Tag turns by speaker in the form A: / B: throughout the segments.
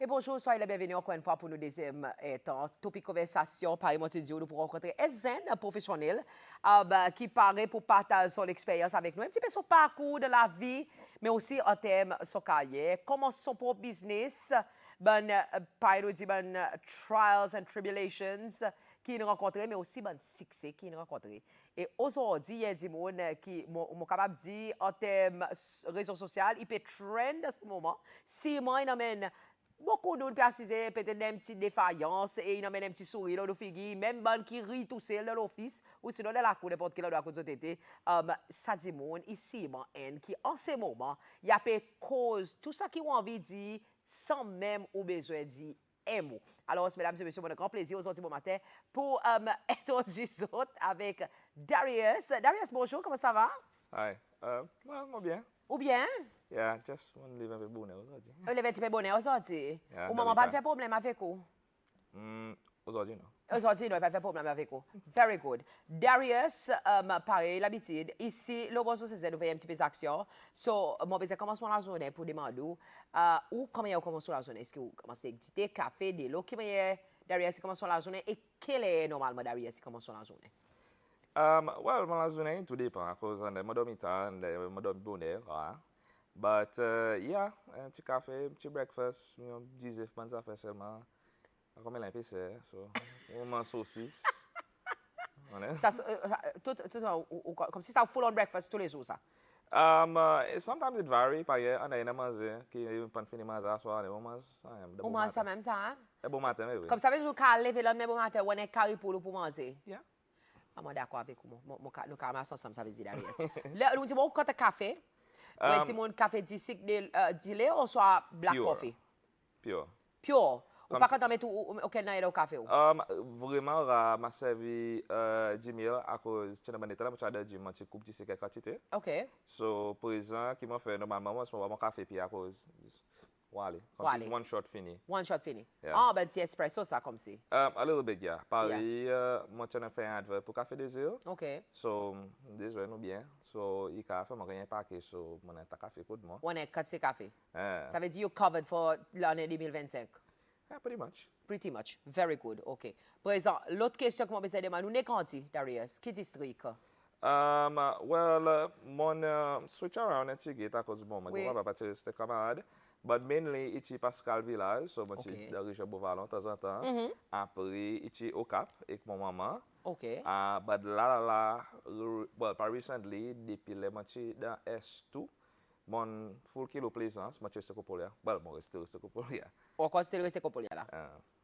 A: Et bonjour, soyez les bienvenus encore une fois pour le deuxième temps. Topik Konversasyon, Paris Montidio, nous pourrons rencontrer un professionnel qui paraît pour partager son expérience avec nous. Un petit peu son parcours de la vie, mais aussi en termes de son carrière. Comment son propre business, trials and tribulations qu'il a rencontré, mais aussi succès qu'il a rencontré. Et aujourd'hui, il y a des gens qui sont capables de dire en termes de réseaux sociaux, il peut trend à ce moment. Si moi, il amène beaucoup d'autres préciser peut-être une petite défaillance et il amène un petit sourire dans le figure, même ban qui rit tout seul dans l'office ou sinon dans la cour n'importe quelle heure de tété. Ça dit mon ici, qui en ce moment, il y a peut cause tout ça qui ont envie de dire sans même ou besoin de dire un mot. Alors, mesdames et messieurs, mon grand plaisir aujourd'hui bon matin pour introduire avec Darius. Darius, bonjour, comment ça va?
B: Hi. Moi bien.
A: Ou bien?
B: Yeah, just want to live un peu bonheur aujourd'hui.
A: Vous levez un petit peu bonheur aujourd'hui?
B: Yeah,
A: Ou maman pas de faire problème avec vous?
B: Aujourd'hui, non.
A: Aujourd'hui, non, il n'y a pas de problème avec vous. Very good. Darius, pareil, l'habitude. Ici, le boss, c'est de faire un petit peu d'action. So, moi, je commence la journée pour demander où comment vous commencez la journée? Est-ce que vous commencez à éditer, café, de l'eau? Comment Darius commence la journée? Et quel est normalement Darius commence la journée?
B: Well, la journée, tout dépend. À cause de mon dormiteur, de mon bonheur. But, yeah, un petit café, un petit breakfast, 10 œufs, bonnes affaires seulement. Comme elle a PC, so, on mange saucisse.
A: Ça, comme si ça full on breakfast tous les jours, ça?
B: Sometimes it varies. Par exemple, on a une manger qui pas fini manger à soir, on mange.
A: On mange ça même, ça, hein?
B: C'est bon matin, oui.
A: Comme ça veut dire que vous lever le même matin, on est carré pour manger?
B: Yeah.
A: Je suis d'accord avec vous. Nous carrément ensemble, ça veut dire Darius. Nous disons quand café, vous dit mon café de lait ou soit black coffee?
B: Pure.
A: Pure. Ou pas quand on met aucun naïe au café?
B: Vraiment, m'a servi 10 000 à cause de mon état, je suis de je coupe 10 quantité.
A: OK.
B: So, pour exemple, qui m'a fait normalement, moi, je prends mon café puis à cause. Voilà. Comme si one shot fini.
A: One shot fini.
B: Yeah.
A: Ah, ben, petit espresso, ça, comme si.
B: A little bit, yeah. Paris, moi, je fais un advert pour Café des Îles.
A: OK.
B: So, déjà, nous bien. So, il a fait, moi, rien paquet, so, mon état café pour moi.
A: On est 4 café. Ça veut dire you're covered for l'année 2025.
B: Yeah, pretty much.
A: Pretty much. Very good. OK. Présent, l'autre question que moi, je demande, nous, quand Darius? Quel district?
B: Well, mon switch around and to get à cause bon, moi, je vais pas te camarade. But mainly, ici Pascal Village, so moi, je Darius Beauvalon de temps en temps. Après, ici au Cap, avec mon maman.
A: OK.
B: But well, pas recently, depuis le match dans S2, mon full kilo plaisance, moi, je suis Copolia. Well, moi, je suis Copolia.
A: Ou quoi, c'était resté Copolia là?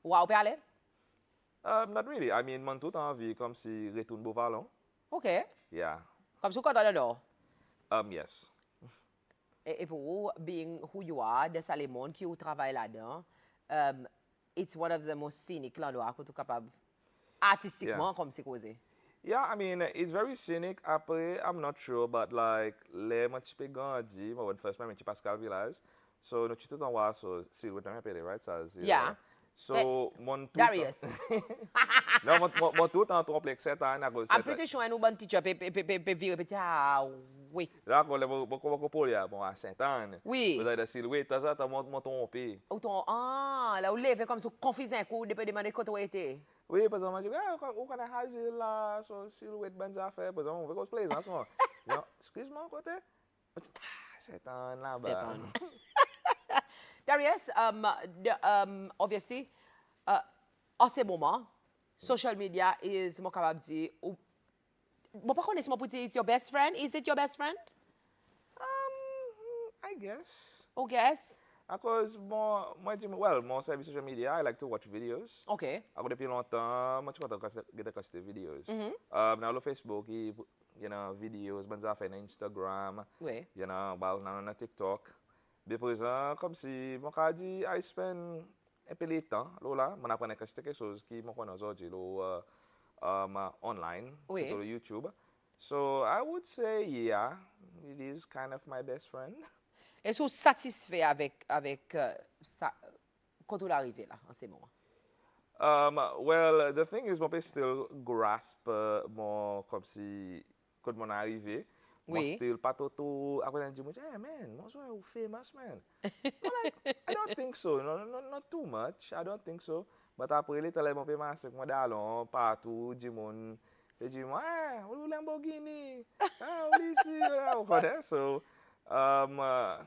A: Ou à aller?
B: Not really. I mean, mon tout envie comme si retourne Beauvalon.
A: OK.
B: Yeah.
A: Comme si quand on est là?
B: Yes.
A: Et pour vous, being who you are, de Salimon, qui travaille là-dedans, it's one of the most scenic l'endroit que tu es capable, artistiquement, comme c'est causé.
B: Yeah, I mean, it's very scenic. Après, I'm not sure, but like, les matchs pe grandi, moi, first time, Pascal Village. So, nous tout en voit, so, si vous t'en rappelez, right? So,
A: yeah.
B: So, mon tout...
A: Darius.
B: Non, mon tout en trompe, 7 ans, à cause de
A: I'm pretty sure un bon teacher peut virer, peut dire, ah, oui.
B: Là, quand on pour là, bon, à 5 ans.
A: Oui.
B: Vous avez des silhouettes, ça, t'as mon trompé.
A: Là, vous levez comme ça, confusé un coup, depuis demander quand vous était.
B: Oui, parce qu'on m'a dit, on connaît Hazil là, so silhouette, bonnes affaires, parce qu'on veut qu'on se plaise, hein, non, excuse-moi, côté. C'est un là-bas.
A: Darius, obviously, en ce moment, social media is, moi, capable de dire, bon, par contre, pour dire, it's your best friend? Is it your best friend?
B: I guess.
A: Oh, guess.
B: Because mon service social media, I like to watch videos.
A: Okay.
B: Ako depuis longtemps, moi, je suis content de videos. Now, le Facebook, videos, bonnes affaires, Instagram,
A: oui.
B: Na TikTok. Mais pour exemple, comme si, mon cas dit, I spend un peu de temps, là, je apprends quelque chose qui me connaît aujourd'hui, online,
A: oui.
B: sur YouTube. So, I would say, yeah, it is kind of my best friend.
A: Est-ce que vous êtes satisfait avec ça, quand vous arrivez là, en ce moment?
B: Well, the thing is, je peux still grasp comme si, quand on est arrivé.
A: Oui.
B: Still pas tout. Après, on dit, hey man, moi, you famous man. But like, I don't think so. Not too much. I don't think so. But après, les télé, mon père m'a dit, moi, d'allons partout, du monde. Et dit, hey, on Lamborghini. Ah, on ici, on connaît. So, moi,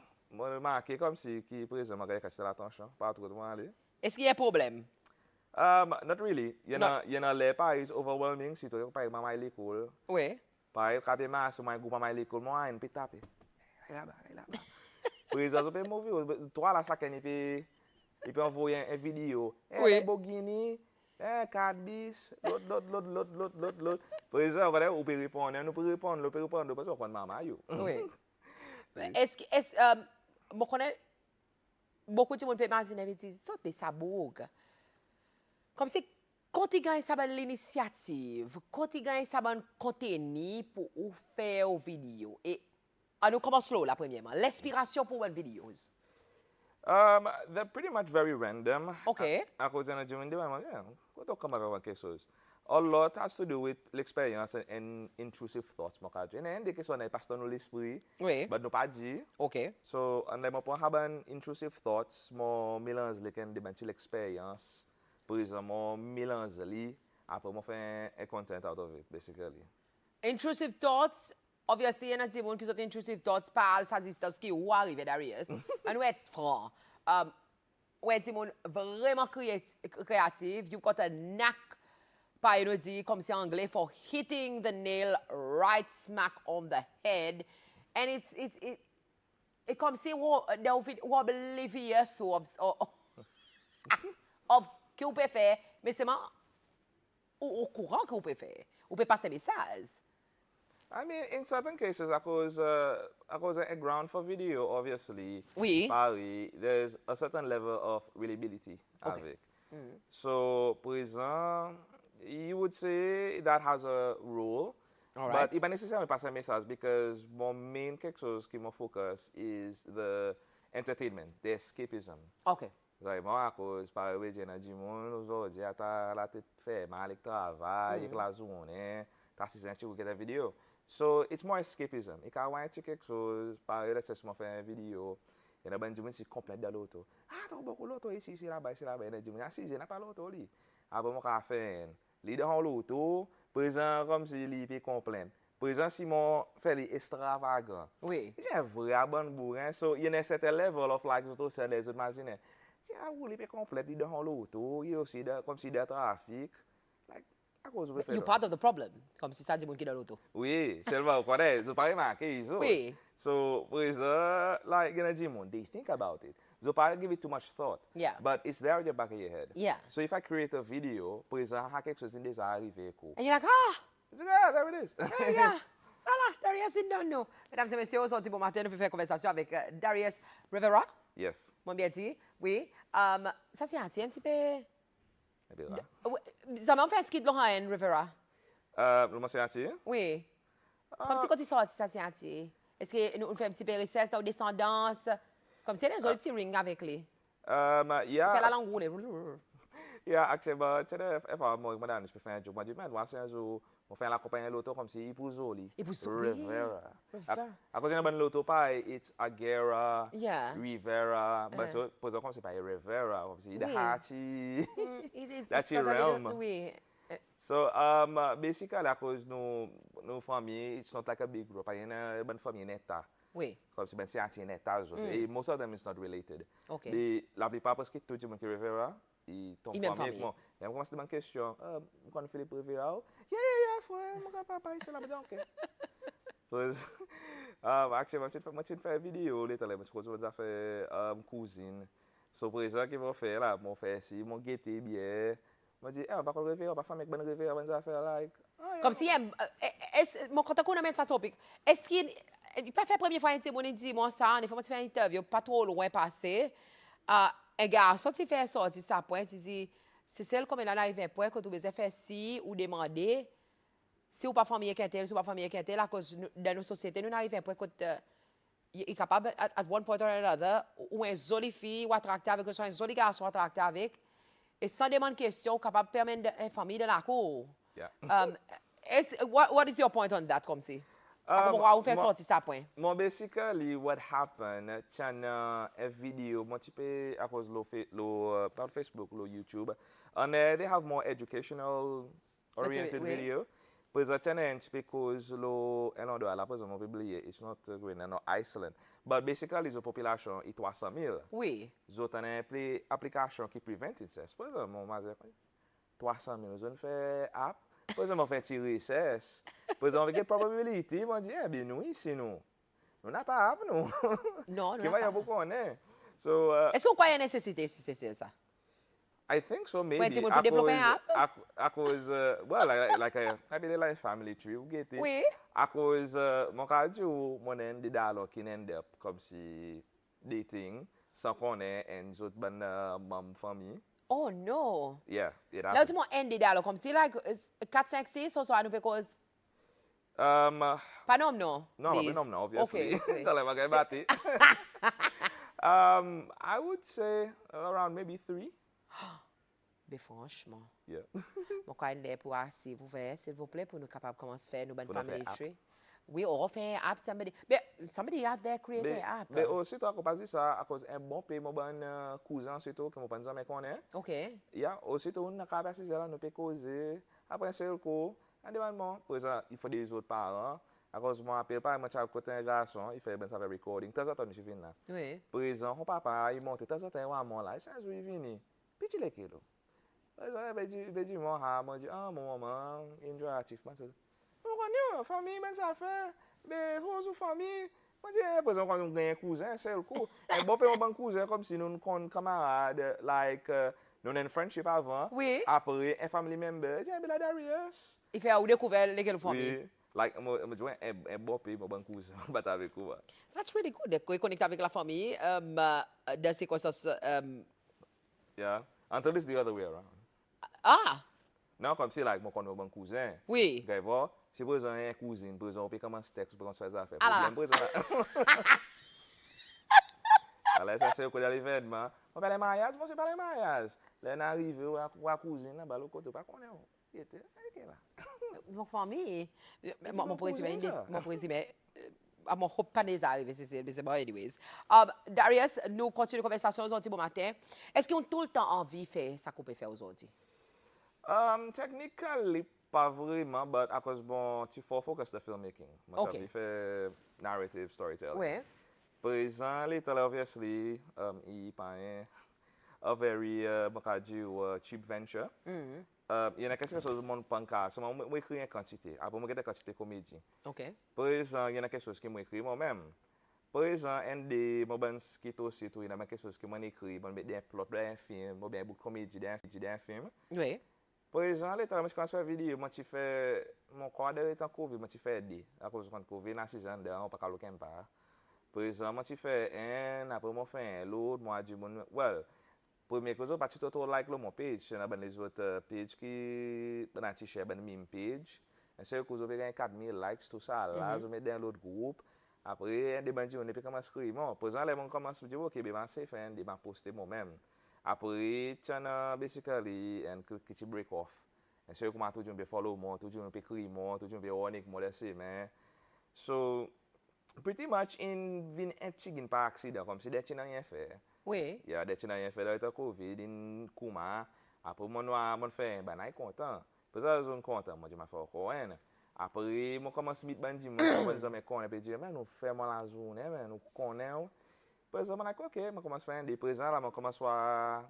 B: marqué comme si qui présent, m'a caché l'attention. Partout où moi aller.
A: Est-ce qu'il y a un problème?
B: Not really. You know, les pas is overwhelming. Si tu pas à l'école.
A: Oui.
B: Par exemple, quand mas moi groupe à l'école, moi une petite tape. Là-bas. Par exemple, je peux mover. Toi là, ça il peut envoyer une vidéo.
A: Oui.
B: Lamborghini, 4 bis, l'autre. Par exemple, on peut répondre, parce qu'on connaît maman.
A: Oui. Je connais beaucoup de monde peut imaginer et dire, ça c'est ça bouge. Comme si quand tu gagnes ça l'initiative, quand tu gagnes ça contenu pour faire une vidéo. Et nous commençons là premièrement. L'inspiration pour une vidéo.
B: They're pretty much very random.
A: Okay.
B: À cause de notre quand on commence avec quelque chose. A lot has to do with l'expérience and intrusive thoughts. Et des questions n'est pas dans l'esprit,
A: Oui.
B: mais nous pas dit.
A: OK.
B: So, on a pas avoir intrusive thoughts, mo mélange les can de l'expérience. Par exemple, mo mélange li, après mo fait un content out of it, basically.
A: Intrusive thoughts, obviously, il y a des gens qui ont intrusive thoughts par sa distance qui ou arrive Darius. On doit être franc. Ouais, des gens vraiment créatifs, you've got a knack, par you know, comme c'est en anglais, for hitting the nail right smack on the head. And it's comme si vous oblivious of que vous pouvez faire, mais c'est au courant que vous pouvez faire. Vous pouvez passer message.
B: I mean, in certain cases, because a ground for video, obviously,
A: Oui.
B: there's a certain level of reliability avec. So, for example, you would say that has a role,
A: All right.
B: but it's not necessarily pass a message because my main chose qui me focus is the entertainment, the escapism.
A: OK.
B: Like, moi, à cause, par exemple, j'ai dit, aujourd'hui, t'as la tête fait mal, avec travail, avec la journée, t'as assisté à une vidéo. So, it's more escapism. Et quand on a quelque chose, par exemple, si je fais une vidéo, il y a des gens qui sont complètes dans l'auto. Ah, t'as beaucoup l'auto ici, là-bas. Il y a des gens qui disent, pas l'auto. Après, moi, je fais un dans l'auto, présent comme si il est complet. Par exemple, si mon fait les extravagant.
A: Oui.
B: C'est un vrai bon bourrin. So, il y a un certain level of like, je trouve, les autres imaginer. Si vous voulez complet dans l'auto, il y a aussi comme si de trafic. Like, à cause de
A: You're part of the problem, comme si ça dit mon qui dans l'auto.
B: Oui, seulement, vous connaissez, vous parlez marqué, so.
A: Oui.
B: So, for example, like, you know, they think about it. So, I give it too much thought.
A: Yeah.
B: But it's there in the back of your head.
A: Yeah.
B: So, if I create a video, for example, I have quelque chose qui est arrivé.
A: And you're like, ah!
B: It's like, yeah, there it is.
A: Yeah. Voilà, Darius, il don't know. Mesdames et messieurs, aujourd'hui, bon matin, nous faisons conversation avec Darius Revera.
B: Yes.
A: Mon bien dit, oui. Ça, c'est un petit peu...
B: Revera.
A: Ça m'a fait ce qu'il a en Revera.
B: Le monsieur entier?
A: Oui. Comme si quand tu sors, ça, c'est un petit... Est-ce que nous faisons un petit peu recess dans descendance? Comme si il y a un petit ring avec lui.
B: Yeah.
A: Fait la langue roulée.
B: Yeah, actually, tu sais, moi, madame, je peux faire un job. Moi, je dis, mais moi, c'est un jour, on fait la compagnie de l'auto comme si il pousse au lit.
A: Il pousse au lit.
B: Revera.
A: Revera.
B: À cause de l'auto, pas, it's Agera,
A: Yeah.
B: Revera, but pour exemple, comme c'est pas Revera, comme si, the
A: Oui.
B: Hachi,
A: It's
B: Hachi
A: totally
B: realm.
A: Oui.
B: So, basically, à cause de nos familles, it's not like a big group. Il y a une bonne famille netta.
A: Oui.
B: Comme si ben c'est Hachi netta. Et most of them is not related.
A: OK.
B: La plupart, parce que tout le monde qui Revera, et ton
A: même
B: famille.
A: famille.
B: Et on commence à demander une question. Quand Philippe Revera, yeah, frère, mon papa, il s'est là, OK. So, actually, moi, je fais une vidéo, là, je pense que je fait cousine. So, pour exemple, qu'ils vont faire là, mon faire ici, mon guetté bien. Moi, je dis, par contre, Revera, pas faire avec bonne Revera, bonne affaire, like.
A: Comme si, mon quand on amène ça topic, est-ce qu'il pas fait première fois un petit monde dit moi ça, il faut me faire une interview pas trop loin passé. Un garçon tu fais sortir ça point, tu dis c'est celle comme elle arrive un point que tu besoin faire si ou demander si ou pas famille qu'elle, si ou pas famille qu'elle à cause dans nos sociétés nous arrive un point que est capable at one point or another ou un jolie fille ou attracté avec un joli garçon attracté avec et sans demander question capable permettre une famille de la cour.
B: Yeah.
A: What is your point on that, comme si? Comment vous faire sortir ça point?
B: More basically, what happened, channel a video, moi type à cause not Facebook, lo YouTube, and they have more educational oriented
A: Oui.
B: video. Pois a challenge because lo another ala pois mon publié, it's not going no Iceland, but basically the population it was 300,000.
A: Oui.
B: Zot an play application qui prevent incest. Pois mon maze 300,000 zone fait app. Pois on fait tirer incest. Pois on get probability, mon dit bien nous ici nous. Nous n'a pas app nous.
A: Non,
B: Qui
A: non.
B: va y beaucoup on est. So
A: Est-ce qu'on croit nécessité si c'est ça?
B: I think so, maybe.
A: Ouais, tu peux développer un app?
B: Cause, well, I be like family tree, you get it?
A: Oui.
B: À cause, mon cas, mon end dialogue qui end up comme si dating, sans qu'on ait une autre bonne famille.
A: Oh, no.
B: Yeah, it
A: Là,
B: happens.
A: tu m'as endé d'alors, comme si, like, 4, 5, 6, ou soit nous fait cause. Pas nom, non?
B: No,
A: please.
B: no, obviously.
A: Okay.
B: Tell him I got it. I would say around maybe 3.
A: Mais franchement,
B: Yeah.
A: mon cas est pour assis, vous voyez, s'il vous plaît, pour nous capables de commencer à faire nos bonnes
B: Pour nous
A: family
B: faire
A: tree. Oui, on fait un app, somebody out there create an app.
B: Mais aussi, tu as compris ça à cause un bon pays, mon bon cousin, surtout, que mon pas jamais connaît.
A: OK.
B: Yeah, aussi, on a capacité là, nous peut causer. Après, c'est le coup. En demandant, par exemple, il faut des autres parents. À cause moi, appelle pas, moi, tu as côté un garçon, il fait ben ça fait recording. De temps en temps, je viens là.
A: Oui.
B: Par exemple, mon papa, il monte, de temps en temps, il va là, c'est un jour, il vient. Puis tu l'es qui là? Par exemple, il dit, moi, dit, ah, mon maman, enjoy achievement. On connaît, famille, ben ça fait. Mais, vos famille. Moi, dis, par exemple, quand on a un cousin, c'est le coup. Un bon père, un bon cousin, comme si nous sommes camarades, like, nous avons une friendship avant.
A: Oui.
B: Après, un family member, dis, ben Darius.
A: Il fait ou découvert lesquelles famille.
B: Oui. Like, je dis, un bon père, un bon cousin, battre avec vous.
A: That's really good. De connecter avec la famille, dans ces circonstances.
B: Yeah. Until it's the other way around.
A: Ah!
B: Non, comme si, like, moi, quand on a un bon cousin.
A: Oui.
B: Gars, voir, si vous avez un cousin, par exemple, on peut commencer à texte pour qu'on se fasse affaire.
A: Ah là là.
B: Alors, ça, c'est au cours de l'événement. On parle de mariage, moi, c'est pas le mariage. Là, on arrive, on a cousine, là, l'autre côté, pas qu'on est. Il était, là.
A: Mon famille,
B: mon
A: mon président,
B: cousin, ça.
A: mon président, mon hope pas des arrivés, c'est bon, anyways. Darius, nous continuons la conversation aujourd'hui bon matin. Est-ce qu'on a tout le temps envie de faire ça qu'on peut faire aujourd'hui?
B: Technically, pas vraiment, but à cause bon, tu faut focus the filmmaking. Moi,
A: Ok.
B: ça fait narrative storytelling.
A: Oui.
B: Par exemple, little obviously, il pas a very, cheap venture. Il y a quelque chose que le monde pense pas. Moi, écris une quantité. Après, moi, j'ai des quantités comédie.
A: OK.
B: Par exemple, il y a quelque chose que moi écris moi-même. Par exemple, un des moments qui est aussi, il y a quelque chose que moi écris, moi mettre des plots d'un film, ou bien une comédie d'un film.
A: Oui.
B: Par exemple, quand je fais une vidéo, moi, je fais mon corps de temps Covid, moi, je fais aider. À cause de Covid, dans 6 ans, on ne peut pas le faire. Par exemple, moi, je fais un, après, moi, je fais un, l'autre, moi, je dis, well, premier chose, pas tout autour like mon page, il y a les autres pages qui dans t-shirt ben meme page. Et c'est que vous avez 4000 likes tout ça là, vous mettez dans l'autre groupe. Après des bandits on peut commencer à écrire. Pour ça les gens commencent à dire OK, ben c'est faire des poster moi-même. Après channel basically and que break off. Et c'est comment tout le monde follow moi, tout le monde écrire moi, tout le monde on moi laisser mais so pretty much in vin etching par accident comme si des gens rien fait.
A: Oui.
B: Yeah, des gens fait là Covid in Kuma. Après mon fait ben est content. Parce que je suis content, moi je m'a fait encore un. Après moi commence mit bandi moi commence me connaître puis dire mais nous faisons la journée mais nous connaissons. Parce que moi OK, moi commence faire des présents là, moi commence soit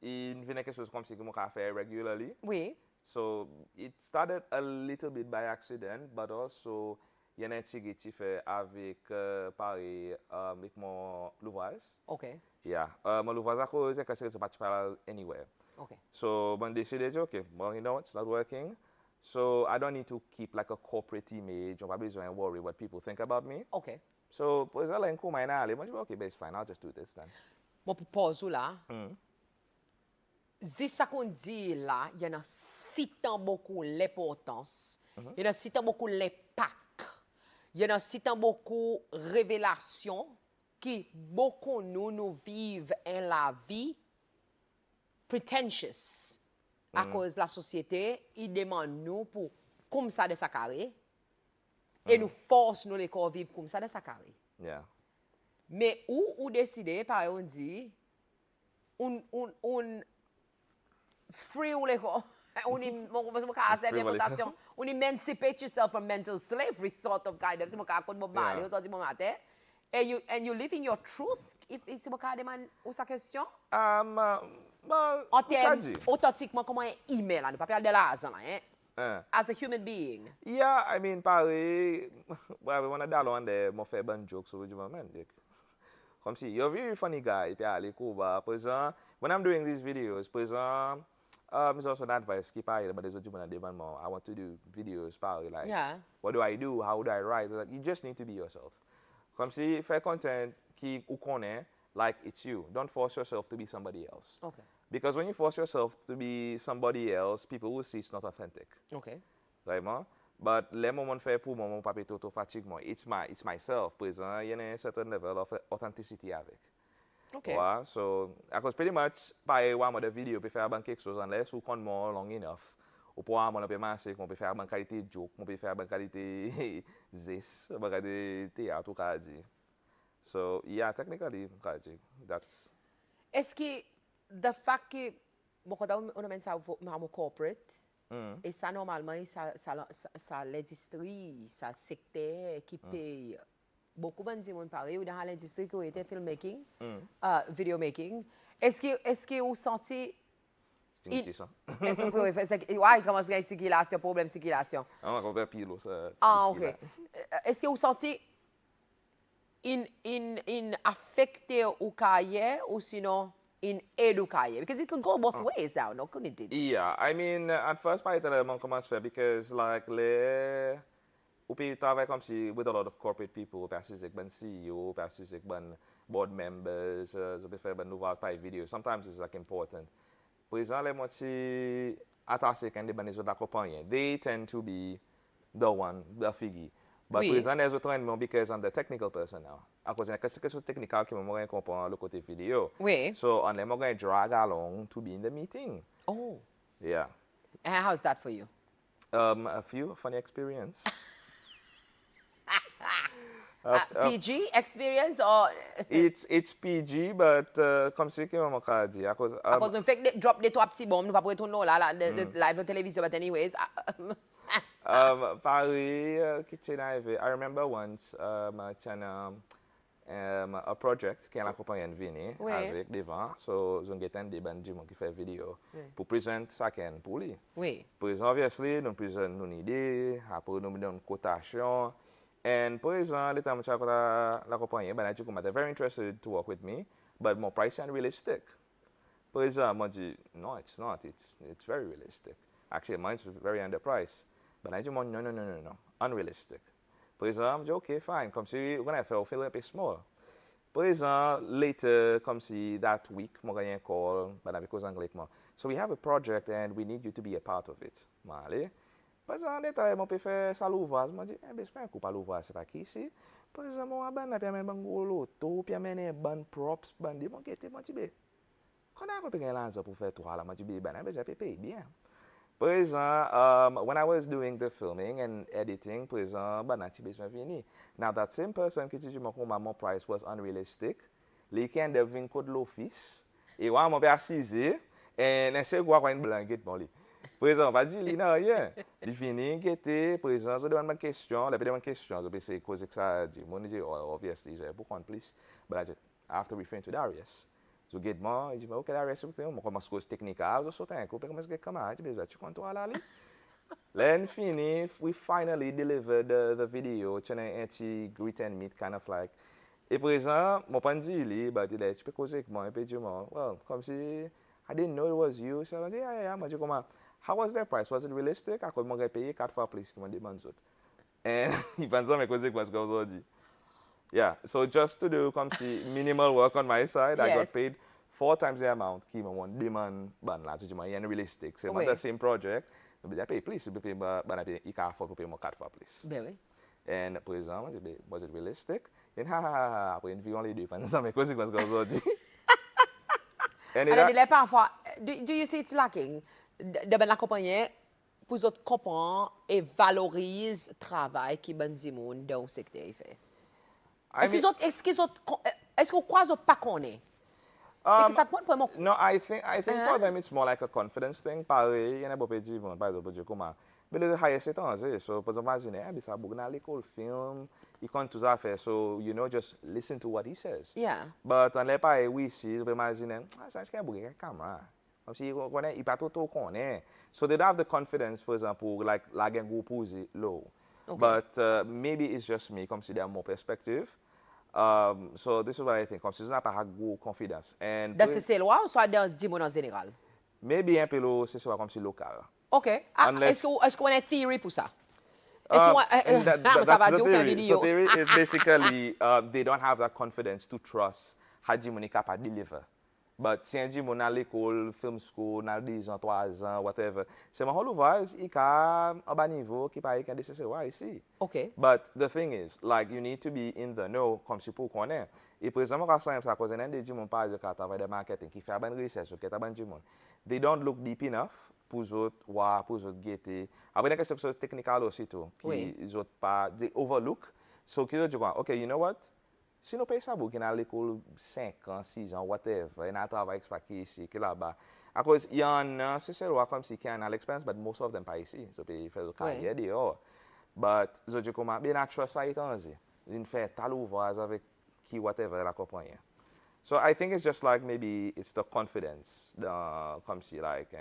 B: il vient quelque chose comme si que moi faire regularly.
A: Oui.
B: So it started a little bit by accident but also il y a un petit qui fait avec Paris avec mon l'ouvrage.
A: OK.
B: Yeah, mon l'ouvrage à cause que c'est pas parler anywhere.
A: OK.
B: So when they say okay, well you know what, it's not working. So I don't need to keep like a corporate image. On pas besoin de worry what people think about me.
A: OK.
B: So pour ça là un coup maintenant, moi je dis okay, but it's fine, I'll just do this then.
A: Bon, pour pause là. C'est ça qu'on dit là, il y en a si tant beaucoup l'importance, il y en a si tant beaucoup l'impact, il y en a si tant beaucoup révélation qui beaucoup nous vivent en la vie pretentious à cause de la société, ils demandent nous pour comme ça de sa carré et nous force nous les corps vivre comme ça dans sa carrière.
B: Yeah.
A: Mais ou décider, par exemple, on dit, on free ou les corps, on emancipate yourself from mental slavery, sort of kind of. C'est mon cas, quand Bob Marley, on dit mon matin, and you live in your truth. C'est mon cas, demande ou sa question.
B: Well,
A: En termes authentiquement, comment un email, on ne peut pas parler de l'argent, hein? As a human being.
B: Yeah, I mean, pareil, well, when I dal on there, moi faire bonne joke sur du moment. Comme si, you're a very funny guy, puis aller Cuba. Par exemple, when I'm doing these videos, par exemple, it's also an advice, keep out, but there's a job more. I want to do videos, pareil, like, what do I do? How do I write? Like, you just need to be yourself. Comme si, faire content qui ou connaît, like it's you. Don't force yourself to be somebody else.
A: Okay.
B: Because when you force yourself to be somebody else, people will see it's not authentic.
A: Okay.
B: Right, man? But les moments fait pour moi, mon papier toto fatigue moi. It's myself. Présent, il y a un certain level of authenticity avec.
A: Okay.
B: Ouais, so, because pretty much, pas one de vidéo peut faire quelque chose unless ou compte moi long enough. Ou pour moi, on peut masser, on peut faire bonne qualité joke, on peut faire bonne qualité zis, bonne qualité théâtre ou quoi dire. So, yeah, technically, that's...
A: Est-ce que the fact que on a ça au corporate et ça normalement ça l'industrie, ça secteur qui paye beaucoup de monde pareil ou dans l'industrie qui était filmmaking, video making. Est-ce que vous sentez
B: Stigmatisant.
A: Ouais, commence à circulation, problème circulation.
B: On va faire pile ça.
A: Ah, OK. Est-ce que vous sentez in affecté au carrière ou sinon in educaye? Because it can go both ways now, no? Couldn't it?
B: Yeah, I mean, at first, pas été mon commence faire because like ou puis travailler comme si with a lot of corporate people, parce que ben CEO, parce que ben board members, je peux faire ben nouveau pas vidéo. Sometimes it's like important. Par exemple, les moitié attaché quand des ben les autres compagnie, they tend to be the one, the figure. But par exemple, les autres non because I'm the technical person now. À cause de quelque chose technique qui me comprend le côté vidéo.
A: Oui.
B: So, on them going to drag along to be in the meeting.
A: Oh.
B: Yeah.
A: And how's that for you?
B: A few funny experience.
A: PG experience or?
B: It's PG, but comme c'est que maman a dit, à cause
A: on fait drop des trois petits bombes, nous pas pour retourner là, de live de télévision, but anyways.
B: Paris, I remember once, a project qui est accompagné de Vini avec des vents, so j'ai un des bandits qui fait vidéo pour présenter ça pour lui.
A: Oui.
B: Pour obviously, nous présentons une idée, après nous donnons une cotation. And pour exemple, le temps où l'accompagné, ben je suis very interested to work with me, but my price is unrealistic. Pour exemple, moi je dis, no, it's not. It's very realistic. Actually, mine's very underpriced. But I just want, no, unrealistic. Par exemple, je dis, okay, fine. Comme si, when I feel a bit small. Par exemple, later, comme si that week, moi j'ai un call, but because anglais moi. So we have a project and we need you to be a part of it. Malé. Par exemple, détail, moi peut faire ça l'ouvrage. Moi dis, ben c'est pas un coup pas l'ouvrage, c'est pas qui ici. Par exemple, moi ben puis même un loto, puis même ban props, ban dit, moi qu'était moi dis, ben. Quand on a pas l'argent pour faire tout là, moi dis, ben ça peut payer bien. Par exemple, when I was doing the filming and editing, par exemple, now that same person qui dit que mon price was unrealistic, les qui ont devenu code l'office, et moi, je suis assis, et je sais quoi une blanquette pour lui. Par exemple, on va dire, il n'a rien. Il finit, il était, par exemple, je demande une question, la première question, je vais essayer de causer que ça dit. Moi, je dis, oh, obviously, je vais beaucoup en plus, but I have to refer to Darius. So get more, je dis, ok, Darius, je commence à cause technique, je saute un coup, je commence à comment, tu contrôles là. Then fini, we finally delivered the video, it's an anti-greet and meet kind of like. Et présent, mon pan dit, bah, il est, tu peux causer avec moi, et puis dis-moi, well, comme si, I didn't know it was you, so I dit, yeah, moi, je comment, how was their price, was it realistic? À cause, moi, j'ai payé 4 fois plus que mon demande autres. And, il pense à me causer avec moi, ce que vous dit. Yeah, so just to do come see minimal work on my side, I got paid 4 times the amount qui me demand ban là, c'est unrealistic. C'est pas the same project, but I pay plus, je pay ban I can afford to pay more 4 fois plus.
A: Ben oui.
B: And pour exemple, was it realistic? And ha, après une vie on les deux, parce que ça me cause quoi ce que vous dit.
A: And parfois, do you see it's lacking? De ben l'accompagner pour vous autres comprendre et valorise le travail qui ben dit monde dans le secteur fait. Est-ce que vous croyez pas qu'on est?
B: No, I think for them it's more like a confidence thing. Pareil, il y en a beaucoup de gens, par exemple, je comment. Mais le higher c'est étranger, so pour imaginer, ça beaucoup dans l'école film, il compte tout ça faire, so you know just listen to what he says.
A: Yeah.
B: But on les pas oui si, vous imaginez, ça c'est beaucoup de caméra. Comme si on connaît, il pas tout connaît. So they don't have the confidence, for example, like la gang go poser low.
A: Okay.
B: But maybe it's just me, comme si they have more perspective. So this is what I think. Comme si je n'ai pas de confidence.
A: Dans ces lois ou soit dans du monde en général?
B: Maybe un peu c'est soit comme si local.
A: OK. Est-ce qu'on a une théorie pour ça? That's
B: the theory. So theory is basically they don't have that confidence to trust how Jimmy capable deliver. But si un Jimmy à l'école, film school, dans 10 ans, 3 ans, whatever, c'est mon ouvrage, il a un bas niveau qui pas qu'il décide ouais ici.
A: OK.
B: But the thing is, like you need to be in the know comme si pour connaître. Et par exemple, quand ça cause un des Jimmy pas de travail de marketing qui fait une recherche, qui est un Jimmy. They don't look deep enough pour autres voir, pour autres guetter. Après, il y a quelque chose de technique aussi tout. Puis ils autres pas, they overlook. So qu'ils disent, okay, you know what? Si nous payons ça, vous à l'école 5 ans, 6 ans, whatever, et nous travaillons extra ici, qui là-bas. À cause, il y en a, c'est sûr, comme si qui a une expérience, but most of them pas ici. So, ils font le carrière dehors. But, je dis comment, bien, la trust ça étranger. Ils font tal ouvrage avec qui, whatever, la compagnie. So, I think it's just like, maybe it's the confidence, comme si, like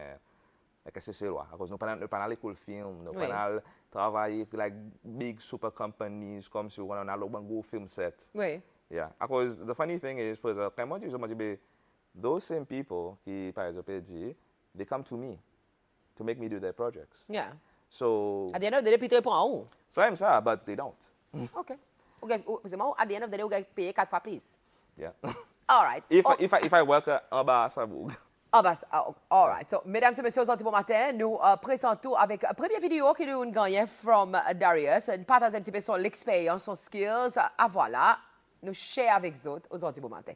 B: c'est sûr, à cause, nous pas à l'école film, nous pas travailler like big super companies, comme si on a un go film set.
A: Oui.
B: Yeah, because the funny thing is, because those same people qui, par exemple, they come to me to make me do their projects.
A: Yeah.
B: So.
A: At the end of the day, people répondent à où?
B: So I'm sorry, but they don't.
A: Okay. At the end of the day, vous payez 4 fois plus.
B: Yeah.
A: All right.
B: If I work en bas, ça bouge.
A: All right. So, mesdames et messieurs, aujourd'hui bon matin, nous présentons avec la première vidéo que nous gagnons from Darius. Nous partageons un petit peu sur l'expérience, son skills. Voilà, nous share avec vous autres aujourd'hui bon matin.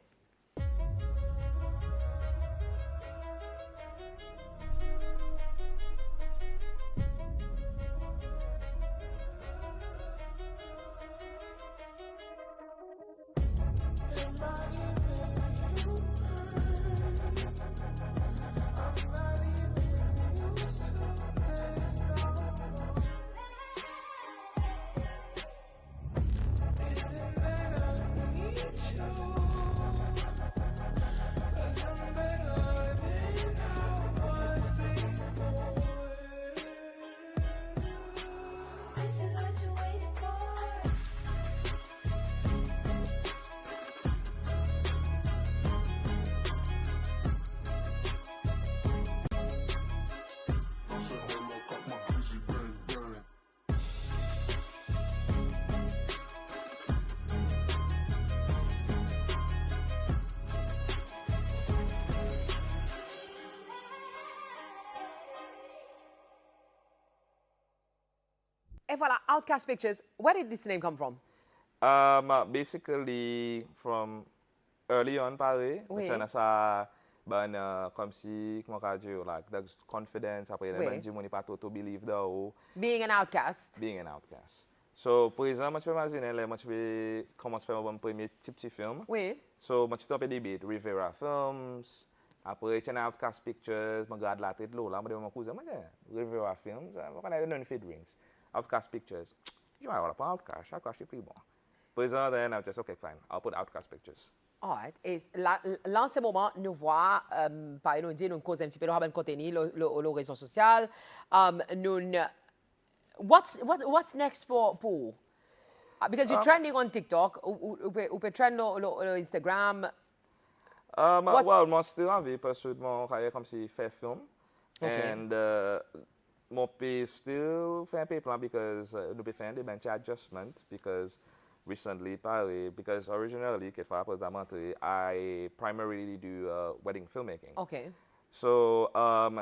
A: Et voilà, Outcast Pictures. Where did this name come from?
B: Basically, from early on, pareil.
A: Oui.
B: Ça, comme si, comment on dit, like, there's confidence, après,
A: Oui.
B: je ne pas tout believe though.
A: Being an outcast.
B: Being an outcast. So, par exemple, je peux imaginer, je vais commencer à faire mon premier petit film.
A: Oui.
B: So, je vais début Revera Films. Après, je Outcast Pictures, je regarde la tête là, je me cousin, Revera Films, je connais le feed rings. Outcast Pictures. Je vais avoir pas Outcast, Outcast est plus bon. Par exemple, then I just, okay, fine, I'll put Outcast Pictures.
A: All right. Et là, en ce moment, nous voyons, par nous dire, nous cause un petit peu de contenu, le réseau social. What's next for? Because you're trending on TikTok, ou peut trend on Instagram.
B: Well, moi, still envie parce que mon carrière comme si fait film.
A: Okay.
B: And mon pays still fait un peu plan because nous peut faire des bench adjustment because recently, because originally, I primarily do wedding filmmaking.
A: Okay.
B: So,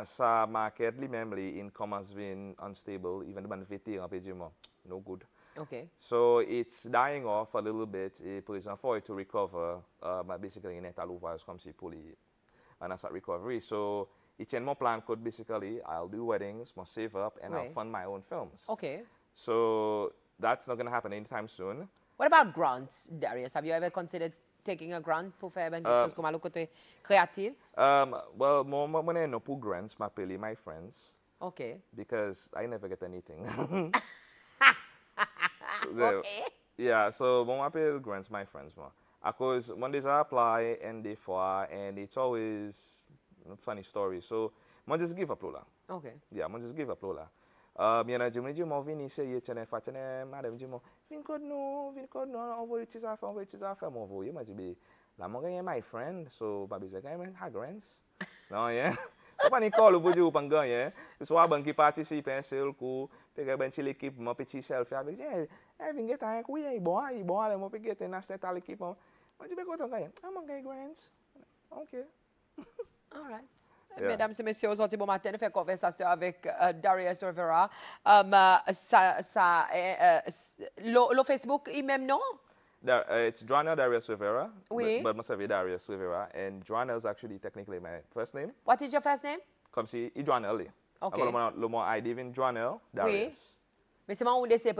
B: sa market lui-même, income has been unstable, even the veteran payment, no good.
A: Okay.
B: So it's dying off a little bit. For it to recover, basically in état l'ouvrage comme si pour les and that's that recovery. So it change my plan code basically. I'll do weddings, I'll save up, and I'll fund my own films.
A: Okay.
B: So that's not going to happen anytime soon.
A: What about grants, Darius? Have you ever considered taking a grant pour faire quelque chose comme le côté créatif?
B: Well, more money no pour grants, I pay my friends.
A: Okay.
B: Because I never get anything.
A: Okay.
B: Yeah, so I pay grants my friends more. Because when they apply and they for and it's always a funny story. So I just give up Lola.
A: Okay.
B: Yeah, I just give up Lola. Yana Jimmy Jim of Vinny say it and fatene, Madam Jim, Vin could no, over it is off, over you must be my friend, so Baby's like, I'm in her grants. No, yeah. Pani call over you upon gun, yeah. So I banky participate and sell cool, pick up and chili keep my pitchy self. Yeah, having get a we boy, and what we get and I said I'll keep on. What you be going to go? I'm on gay grants. Okay.
A: All right.
B: Yeah.
A: Mesdames et messieurs, aujourd'hui, bon matin, nous faisons conversation avec Darius Revera. Le Facebook, il même nom?
B: It's Joanna Darius Revera.
A: Oui.
B: But must have Darius Revera. And Joanna is actually technically my first name.
A: What is your first name?
B: Comme si, Joanna.
A: Okay.
B: Le mot I even Joanna Darius.
A: Oui. Mais c'est moi où laisser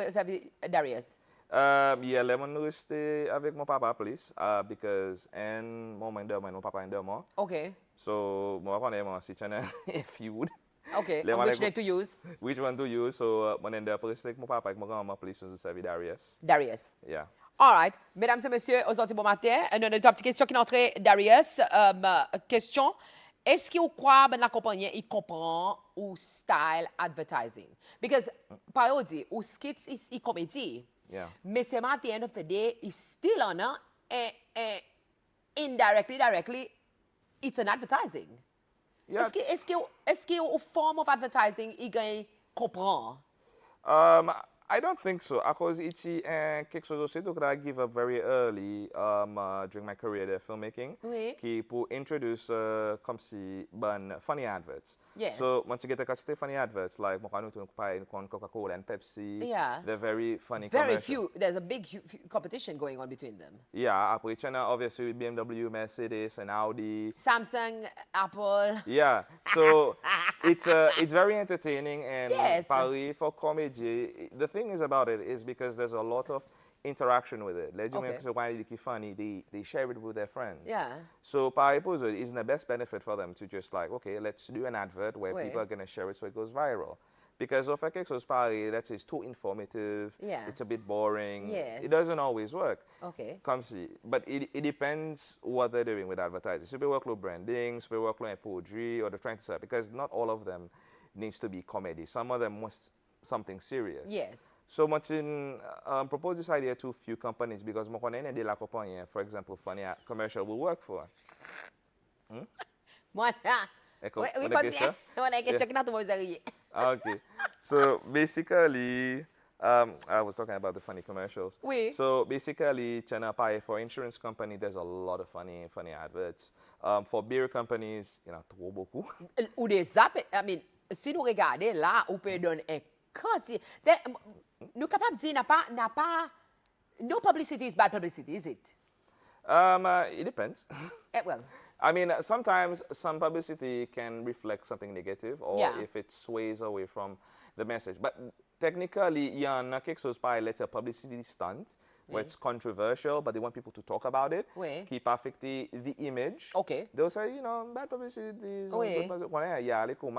A: Darius.
B: Yeah, let me rester avec mon papa, please. Because and mon papa and moi.
A: Okay.
B: So, moi connais si tu as a feud.
A: Okay. Which name to use?
B: Which one to use? So, mon ende please mon papa avec mon grand please to serve Darius.
A: Darius.
B: Yeah.
A: All right. Mesdames et messieurs, aujourd'hui, bon matin. Une petite question qui est entrée, Darius. Question. Est-ce qu'il croit que la compagnie il comprend ou style advertising? Because, par exemple, ou skits is comédie.
B: Yeah.
A: Mais c'est at the end of the day, it's still on directly, it's an advertising.
B: Yeah.
A: Est-ce qu'il y a une forme of advertising qu'il comprend?
B: I don't think so. Because it's quelque chose aussi que I give up very early during my career de filmmaking.
A: Oui.
B: Qui pour introduce comme si funny adverts.
A: Yes.
B: So once you get a funny adverts like Coca-Cola and Pepsi.
A: Yeah.
B: They're very funny.
A: Very few. There's a big competition going on between them.
B: Yeah, après China obviously BMW, Mercedes, and Audi.
A: Samsung, Apple.
B: Yeah, so it's very entertaining and
A: Yes.
B: Paris for comedy. The thing is about it is because there's a lot of interaction with it. Okay. Funny, they share it with their friends.
A: Yeah.
B: So Paris is the best benefit for them to just like, okay, let's do an advert where people are gonna share it so it goes viral. Because of Paris, let's say it's too informative.
A: Yeah.
B: It's a bit boring.
A: Yes.
B: It doesn't always work.
A: Okay.
B: Come see. But it depends what they're doing with advertising. So they work with branding, so they work with poetry, or they're trying to sell. Because not all of them needs to be comedy. Some of them must something serious.
A: Yes.
B: So much in propose this idea to few companies because for example, funny commercial will work for. Okay. So basically, I was talking about the funny commercials.
A: Oui.
B: So basically, for insurance company, there's a lot of funny adverts. For beer companies, trop beaucoup.
A: Ou des zappes, I mean, si nous regardons là, on peut donner un quantité. Nous capables de dire n'a pas, no publicity is bad publicity, is it?
B: It depends.
A: Well.
B: I mean, sometimes some publicity can reflect something negative, or if it sways away from the message. But technically, il y en a quelque chose par a publicity stunt where it's controversial, but they want people to talk about it.
A: Oui.
B: Keep affecting the image.
A: Okay.
B: They'll say, bad publicity is good publicity.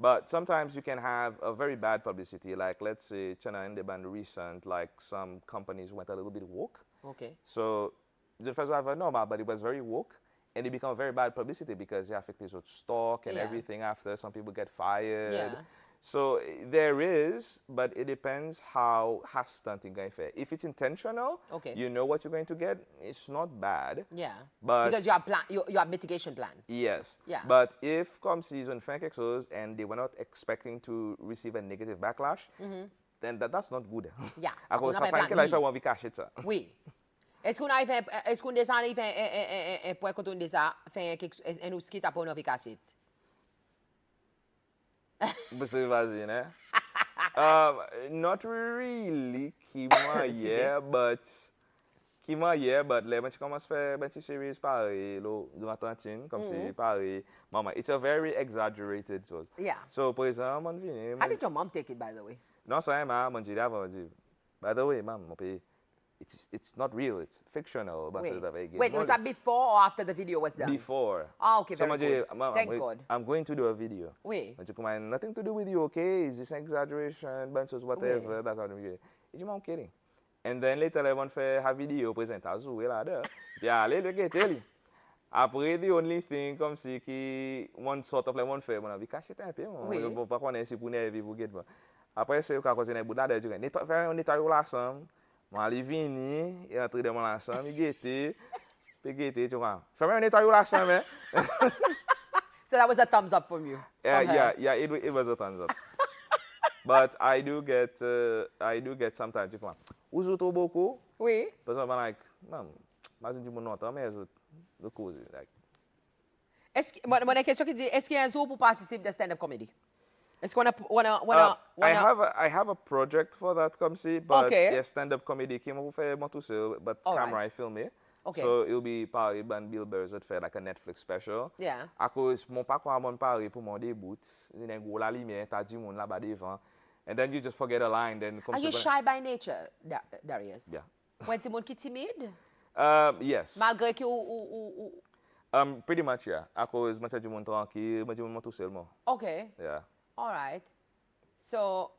B: But sometimes you can have a very bad publicity, like let's say China and the band recent, like some companies went a little bit woke.
A: Okay.
B: So the first one I know about, but it was very woke. And it become very bad publicity because it affects your stock and everything after. Some people get fired.
A: Yeah.
B: So there is, but it depends how stunting going fair. If it's intentional, you know what you're going to get. It's not bad.
A: Yeah.
B: But
A: because you have plan, you have mitigation plan.
B: Yes.
A: Yeah.
B: But if come season Frank Exos and they were not expecting to receive a negative backlash, then that's not good.
A: Yeah. Oui. Est-ce qu'on descend un point quand on descend fait un skit après une efficacité?
B: Vas-y, né? Not really, but qui marié, but là, quand tu commences à faire une série pareil, le Grand Tantine, comme c'est pareil, maman, it's a very exaggerated sort.
A: Yeah.
B: So, par exemple, mon vini,
A: How did your mom take it, by the way?
B: non, ça, mon dit d'avant, by the way, maman, it's not real, it's fictional.
A: Wait, was that before or after the video was done?
B: Before.
A: Ah, okay,
B: So,
A: very good. Thank God.
B: I'm going to do a video.
A: Oui.
B: But you come on, nothing to do with you, okay? Is this an exaggeration, bunches, whatever,
A: Oui.
B: that's how we get. I'm kidding. And then later, I want to have video present as well, là, there. Puis, allez, le get tell you. Après, the only thing, comme si, qui, one sort of like, one fait, on a vu cacher un peu, on va pas connaître si pour nerver, pour get, après, c'est quand on est boudin, de dire, faire un nettoyage ensemble, on allait venir, et entrer dans mon ensemble, il guettait, puis guettait, tu vois. Faire un nettoyage ensemble, hein.
A: So that was a thumbs up from you?
B: Yeah, it was a thumbs up. But I do get sometimes, tu vois. Vous autres beaucoup?
A: Oui.
B: Parce que I'm like, imagine tu me notes, mais le cause, like.
A: Est-ce que, mon question qui dit, est-ce qu'il y a un jour pour participer de stand-up comedy? Est-ce qu'on
B: I have a project for that, comme si, but
A: okay.
B: Yeah, stand-up comedy qui m'a fait moi tout seul, but
A: all
B: camera
A: right.
B: I film it.
A: Okay.
B: So it'll be probably Bill Burrs would faire like a Netflix special.
A: Yeah.
B: À cause mon parcours à mon Paris pour mon début, il y a un gros la lumière, t'as dit mon là-bas devant. And then you just forget a line. Then
A: are you shy by nature, Darius?
B: Yeah.
A: When tu qui timide?
B: Yes.
A: Malgré que
B: pretty much, yeah. À cause moi, du monde tranquille, moi, du monde tout seul, moi.
A: Okay.
B: Yeah.
A: All right. So,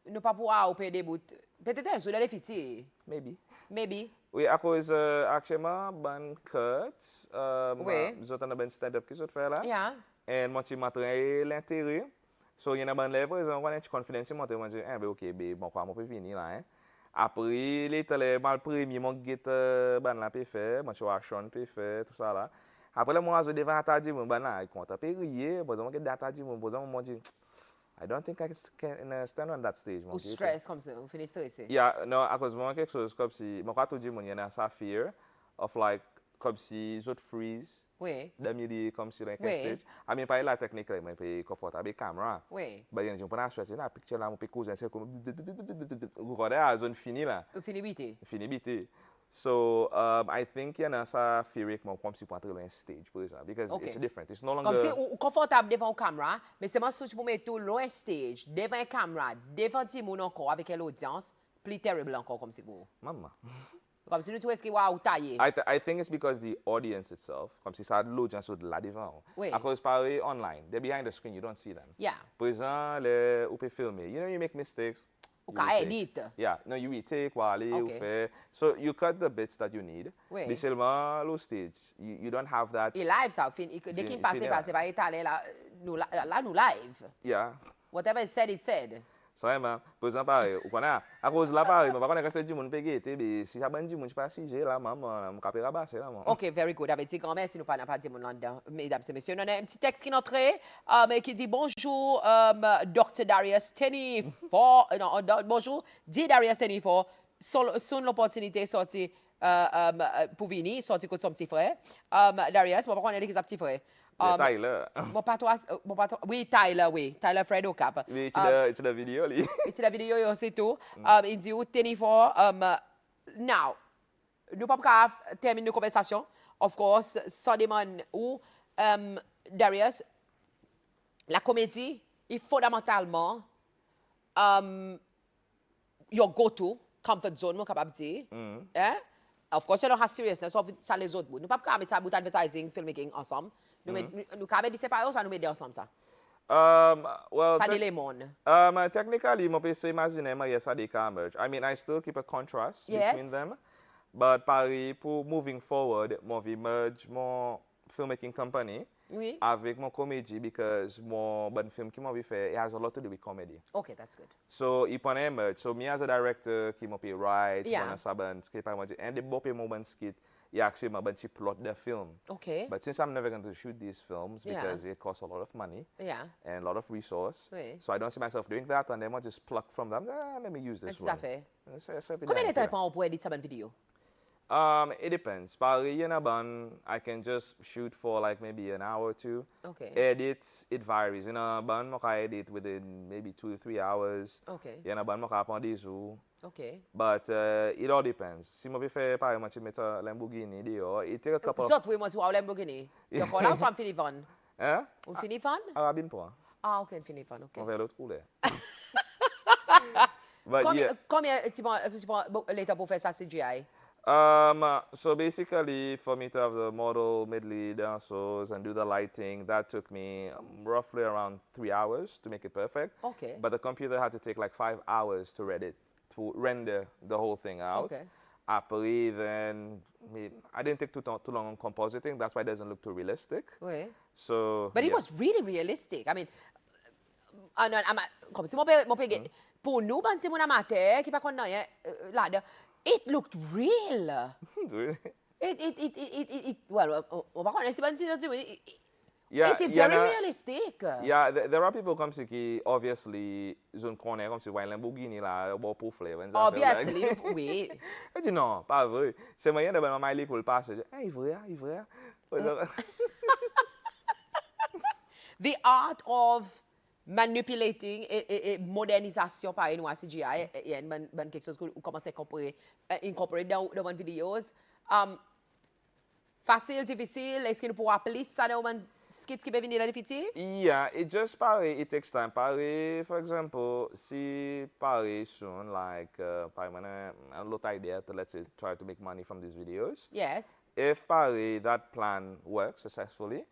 A: nous pas pouvoir opérer des bouts. Peut-être un jour, les filles. Maybe.
B: Oui, à cause, actuellement, ban cut.
A: Oui.
B: Nous avons un stand-up qui se fait là.
A: Yeah.
B: Et moi, tu m'as l'intérêt. So, il y a un bon level, ils ont une confidence, moi, je dis, ok, bon, quoi, moi, je peux venir là, hein. Après, les mal premier, mon guette, ban la peut faire, moi, tu vois, Sean peut faire, tout ça là. Après, moi, je devant Atadi, mon ban là, il compte à payer, bon, je vais Atadi, mon besoin, moi, je dis, I don't think I can stand on that stage.
A: Ou stress comme ça, on finit stressé.
B: Yeah, no, à cause moi, quelque chose comme si, moi, quand tu dis, il y a ça fear of like, comme si, je freeze.
A: Oui.
B: D'améliorer comme si dans un
A: Oui.
B: stage. I mean, pas la technique, mais pas confortable avec caméra.
A: Oui.
B: Bah, il y a des gens qui ont choisi la picture là, on peut causer, c'est comme, vous regardez la zone finie là. Finibité. So, I think, you know, ça fear comme si pour entrer dans un stage, par exemple, because it's different. It's no longer.
A: Comme si ou confortable devant une caméra, mais c'est moi si tu peux mettre tout loin stage, devant une caméra, devant tout le monde encore avec l'audience, plus terrible encore comme si vous.
B: Maman.
A: Comme si nous tu est-ce qu'il va ou tailler.
B: I think it's because the audience itself, comme si ça a de l'audience de là devant.
A: Oui.
B: À cause pareil online, they're behind the screen, you don't see them.
A: Yeah.
B: Par exemple, on peut filmer. You know, you make mistakes.
A: Ou ka edit.
B: Yeah, no, you retake, ou fait. So you cut the bits that you need.
A: Oui.
B: Mais seulement le stage, you don't have that.
A: Et live ça, dès qu'il passe, pas étalé là, nous live.
B: Yeah.
A: Whatever is said is said.
B: So, par exemple, pareil, ou connaît, à cause là, pareil, je ne sais pas si du monde peut guetter, mais si ça bande du monde, je pas si j'ai là, maman, je peux rabasser là, moi.
A: OK, very good. Avec petit grand-mère, si nous pas dit mon là-dedans, mesdames et messieurs. On a un petit texte qui est entré, qui dit bonjour, Dr. Darius Tennyford. Bonjour, dit Darius Tennyford. Son l'opportunité de sortir pour venir, sortir avec son petit frère. Darius, je ne sais pas connaître qui est petit frère.
B: Tyler.
A: Oui, Tyler Fredo Cap.
B: Oui, c'est la vidéo, lui.
A: C'est la vidéo, c'est tout. Il dit, Tennyford, now, nous ne pouvons pas terminer nos conversations. Of course, sans demander où, Darius, la comédie est fondamentalement your go-to comfort zone, je suis capable de dire. Of course, you don't have seriousness, ça les autres bouts. Nous ne pouvons pas mettre ça bout advertising, filmmaking ensemble. Nous pouvons dire séparer ou ça nous met ensemble ça?
B: Well,
A: ça dit les mondes.
B: Technically, je peux imaginer, yes, ça des merge. I mean, I still keep a contrast between them. But pareil, pour moving forward, je vais merge mon filmmaking company avec mon comédie because mon bon film qui m'a fait, it has a lot to do with comedy.
A: Okay, that's good.
B: So, il peut merge. So, me as a director, qui m'a fait write, and the bope mon bon skit, he actually my bunch plot the film.
A: Okay.
B: But since I'm never going to shoot these films because it costs a lot of money and a lot of resource, so I don't see myself doing that, and then I just pluck from them. Let me use this one.
A: Combien de temps on peut éditer une vidéo?
B: It depends. I can just shoot for like maybe an hour or two.
A: Okay.
B: Edit, it varies. I edit within maybe 2 to 3 hours.
A: Okay.
B: I prend des jours.
A: OK.
B: But it all depends. Si moi faire par exemple mettre un Lamborghini dehors, it take a couple of
A: Zot, oui, moi, tu vois, Lamborghini. Tu connais ou ça me finit van?
B: hein?
A: On finit van?
B: Arabine pas.
A: Ah, OK, on finit van, OK.
B: On va l'autre couleur. But yeah.
A: Combien tu prends l'état pour faire ça CGI?
B: So basically, for me to have the model, mid-lead, dancers, and do the lighting, that took me roughly around 3 hours to make it perfect.
A: Okay.
B: But the computer had to take like 5 hours to render the whole thing out.
A: Okay.
B: Après, then I didn't take too long on compositing. That's why it doesn't look too realistic.
A: Oui.
B: So.
A: But it
B: yeah.
A: was really realistic. I mean, comme si mon père, pour nous, ben, c'est mon amateur qui pas qu'on a là, it looked real.
B: Really?
A: Well, on va connaître, c'est pas
B: Yeah,
A: it's very realistic.
B: Yeah, there are people comme si qui obviously zone connaît comme si ouais Lamborghini là, bon pour flavor.
A: Obviously, oui.
B: Je dis non, pas vrai. C'est moyen de ben mal pour le passer. Hey, vrai.
A: The art of manipulating et modernisation par une CGI et ben quelque chose que vous commencez à incorporer dans vos vidéos. Facile, difficile, est-ce que nous pouvons appeler ça dans un skit qui peut venir difficile?
B: Yeah, it just pareil, it takes time. Pareil, for example, si pareil soon, like, pareil, a lot idea to let's say try to make money from these videos.
A: Yes.
B: If pareil, that plan works successfully,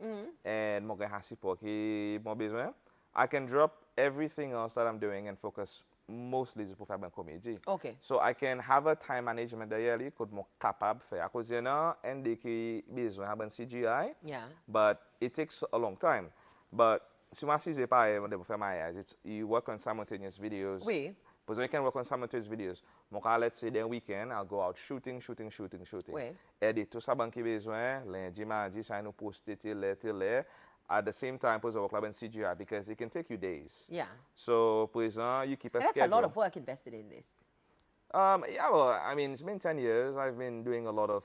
B: and mo can support ki mo besoin, I can drop everything else that I'm doing and focus mostly pour faire ben comédie.
A: Okay.
B: So I can have a time management derrière lui que mo capable faire. À cause y'en a un des qui besoin avoir CGI.
A: Yeah.
B: But it takes a long time. But si moi si j'ai pas de faire mariage, it's you work on simultaneous videos.
A: Oui.
B: Because you can work on simultaneous videos. Mon cas, let's say, then weekend, I'll go out shooting.
A: Oui.
B: Edit tout ça ban qui besoin, lundi, mardi, ça nous poster till là. At the same time, pose work in CGI because it can take you days.
A: Yeah.
B: So, present, you keep a
A: That's
B: schedule.
A: a lot of work invested in this.
B: Yeah, well, I mean, it's been 10 years. I've been doing a lot of,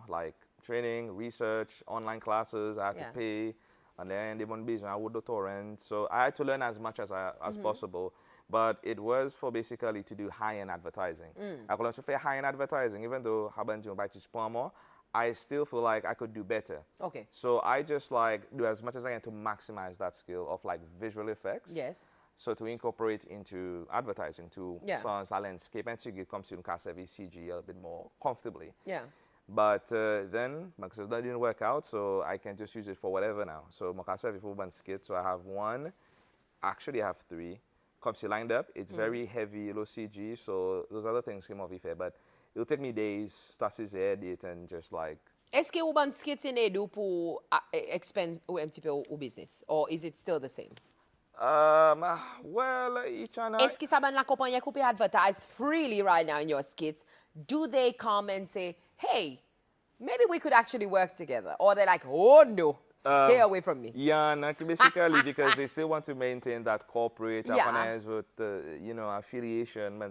B: like training, research, online classes. I had to pay. And then they want business. I would do torrent. So I had to learn as much as possible. But it was for basically to do high-end advertising. I could also say high-end advertising, even though I still feel like I could do better.
A: Okay.
B: So I just like do as much as I can to maximize that skill of like visual effects.
A: Yes.
B: So to incorporate into advertising to sounds landscape and to get comes to CG a bit more comfortably.
A: Yeah.
B: But then because that didn't work out, so I can just use it for whatever now. So Makasevi for one skit, so I have one. Actually, I have three. Comes lined up. It's very heavy, low CG. So those other things came off fair, but it'll take me days to edit and just like.
A: Est-ce que vous avez skits in edu pour expand ou un petit peu au business, or is it still the same?
B: Well, each and
A: Est-ce que ça va la compagnie qui peut advertise freely right now in your skits? Do they come and say, hey, maybe we could actually work together? Or they're like, oh no, stay away from me.
B: Yeah, basically because they still want to maintain that corporate finance with, affiliation.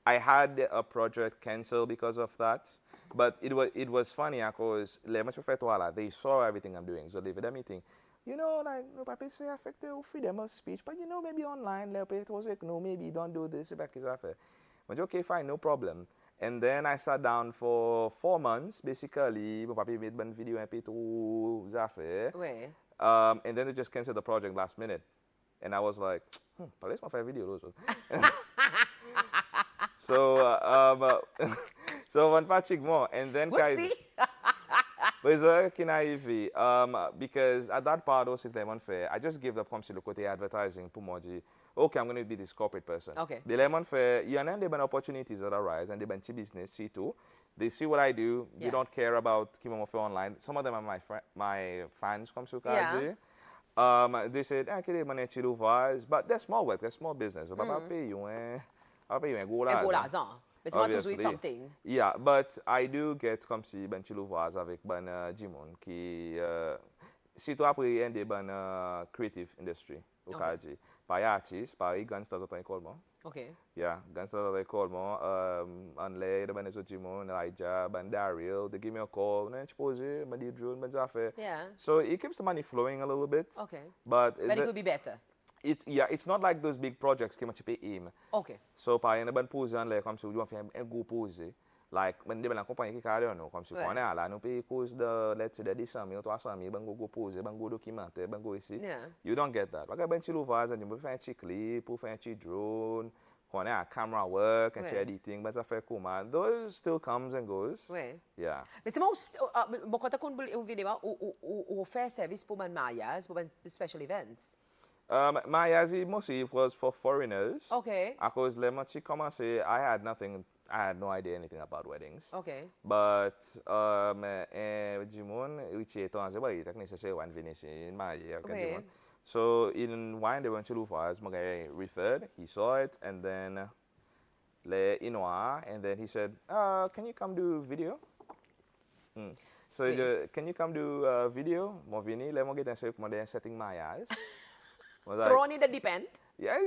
B: I had a project canceled because of that. But it was funny because they saw everything I'm doing. So they did a meeting. Like, no, Papa say affect freedom of speech, but maybe online, it was like, no, maybe don't do this. But okay, fine, no problem. And then I sat down for 4 months, basically. Papa made one video and paid to Zafé. And then they just canceled the project last minute. And I was like, but let's my video also. So one fatigue more. And then because at that part also Lemon Fair, I just gave the pumps to look at the advertising. Okay, I'm going to be this corporate person.
A: Okay.
B: The Lemon Fair, there have opportunities that arise and they have business, see too. They see what I do. They don't care about Kimomo Fair online. Some of them are my fans come to Kaji. They said, but they're small work, they're small business. I'll pay you
A: But obviously. Something.
B: Yeah, but I do get comme si ben tu le vois avec ben Jimon qui surtout après un des ben creative industry au Kaji. Par artiste, par gangsters autant école moi.
A: Okay.
B: Yeah, gangsters autant école moi on les de ben so Jimon, Elijah, ben Darius, they give me a call, and suppose ben di drone ben affaire.
A: Yeah.
B: So it keeps the money flowing a little bit.
A: Okay.
B: But
A: it could be better.
B: it's not like those big projects qui tu peux aim.
A: OK.
B: So par exemple, bonne pose en l'air comme si on fait un gros pose. Like when they la compagnie qui carré non comme si on est là nous paye cause de let's say de 200,000 300,000 ben go pose ben go documentaire ben go ici.
A: Yeah.
B: You don't get that. Like ben petit louvage on peut faire un petit clip, pour faire un petit drone, on a camera work and editing, ben ça fait comment. Those still comes and goes.
A: Ouais.
B: Yeah.
A: Mais c'est mon quand on vidéo ou fait service pour mon mariage, pour special events.
B: My Yazzie mostly was for foreigners.
A: Okay.
B: Because when she commencé, I had no idea anything about weddings.
A: Okay.
B: But Jimon, which is technically one Venice in my year. So in one they went to Lufas, my guy referred, he saw it, and then and then he said, can you come do video? So can you come do video? Movini, let me get and setting my eyes.
A: Thrown in the deep end?
B: Yeah,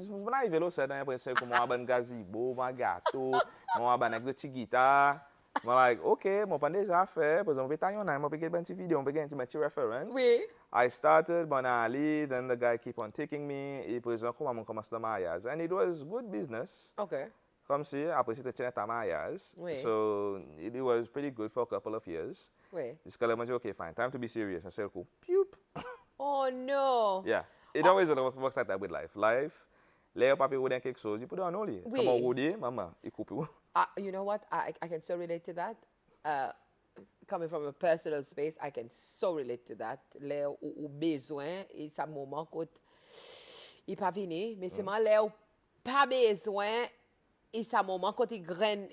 B: when I velo said I pensei como uma gazebo, uma gato, uma exotic guitar. I'm like, okay, mo pande já fé, pois eu vou estar online, mo peguei bem vídeo, mo peguei my reference.
A: Oui.
B: I started banally, then the guy keep on taking me, e pois eu como Maias, and it was good business.
A: Okay.
B: Comme si après c'était Chineta Maias.
A: Oui.
B: So it was pretty good for a couple of years.
A: Oui.
B: This guy like, okay, fine, time to be serious. I said, cool. Pew.
A: Oh no.
B: Yeah. It always works like that with life. Life, les papi ou quelque chose, il peut en aller.
A: Oui.
B: Comment rouler, maman, il coupe.
A: You know what? I can so relate to that. Coming from a personal space, I can so relate to that. Les ou besoin, et ça moment quand il pas venu, mais c'est moi les ou pas besoin, et ça moment quand il graine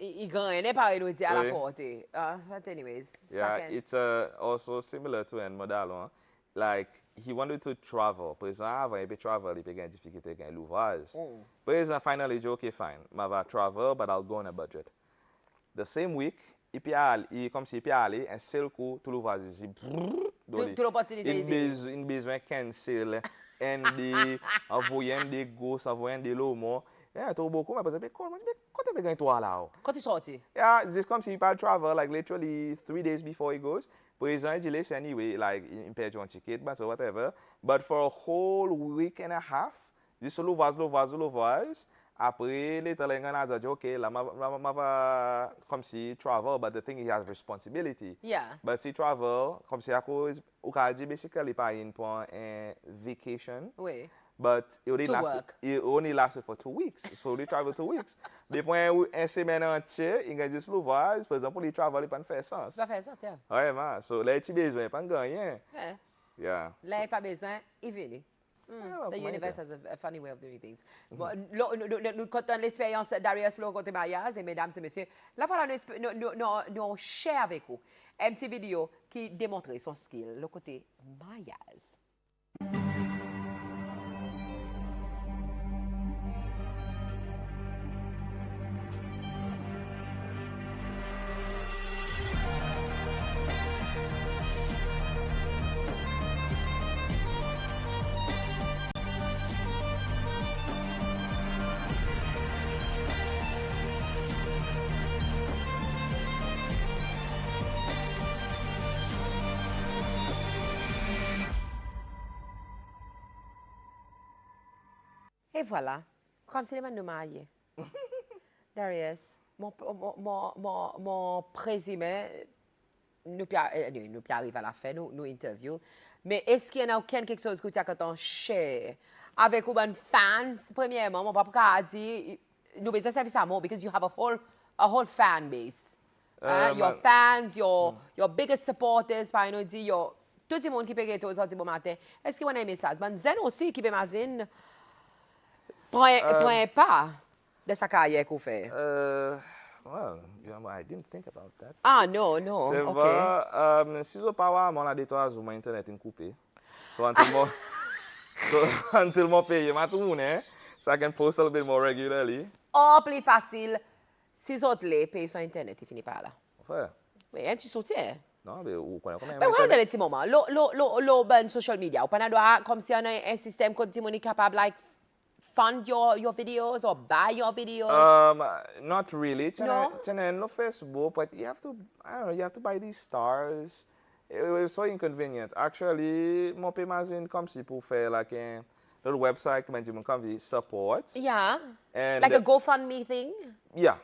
A: pas nous dire à la côté. But anyways.
B: Yeah, it's also similar to un modal, like he wanted to travel. Por exemplo, avant il peut travel, il peut gagner difficulté avec l'ouvrage. Par exemple, finally, il dit, okay, fine, I will travel, but I'll go on a budget. The same week, il peut aller, comme s'il peut aller, un seul coup, tout l'ouvrage,
A: toute l'opportunité.
B: Il besoin cancel, ND, envoyer des gosses, envoyer des lots, yeah, tout beaucoup, mais parce que, quand tu peux gagner toi là?
A: Quand tu sorti?
B: Yeah, it's comme s'il peut travel, like literally 3 days before he goes. Por exemplo, ele anyway, like in pay one ticket, but so whatever. But for a whole week and a half, just louvage. Après, later, I said, okay, la ma comme si travel, but the thing he has responsibility.
A: Yeah.
B: But si travel, comme si ako o kaji basically pa in for a vacation.
A: Oui.
B: But it only lasted for 2 weeks. So they traveled 2 weeks. Depois une semaine entière, il a juste l'ouvrage. Par exemple, il travaille pas de faire sens.
A: Ça fait sens, yeah.
B: Ouais, man. So là, tu besoin pas gagner.
A: Yeah.
B: Yeah.
A: Là, il pas besoin, il vient. The universe has a funny way of doing things. Nous comptons l'expérience Darius le côté mariage, et mesdames et messieurs, là, voilà, nous share avec vous une petite vidéo qui démontre son skill, le côté mariage. Et voilà, comme c'est le man nous marié. Darius, mon présumé, nous arrive à la fin, nous interview. Mais est-ce qu'il y en a quelque chose que tu as quand on share avec les fans, premièrement, mon papa a dit, nous besoin de service à moi, because you have a whole fan base. Your fans, your biggest supporters, par nous dit, tout le monde qui peut être aujourd'hui bon matin. Est-ce qu'il y a un message? Ben, Zen aussi qui peut m'imaginer. Prends pas de sa carrière qu'on fait.
B: Well, I didn't think about that.
A: Ah, non.
B: C'est vrai, si je parle, mon adétoire sur mon internet est coupé. So until moi paye ma tournée, so I can post a little bit more regularly.
A: Plus facile, si vous les payez sur internet, il finit par là.
B: Ouais.
A: Mais un petit soutien.
B: Non, mais où qu'on a
A: Mais ouais, dans les petits moments, le social media, ou pas comme si on a un système qu'on est capable, like, fund your videos or buy your videos?
B: Not really.
A: No?
B: No Facebook, but you have to buy these stars. It was so inconvenient. Actually, mon paiement comme si pour faire like little website qui m'a dit, comme support.
A: Yeah.
B: And
A: Like a GoFundMe thing?
B: yeah.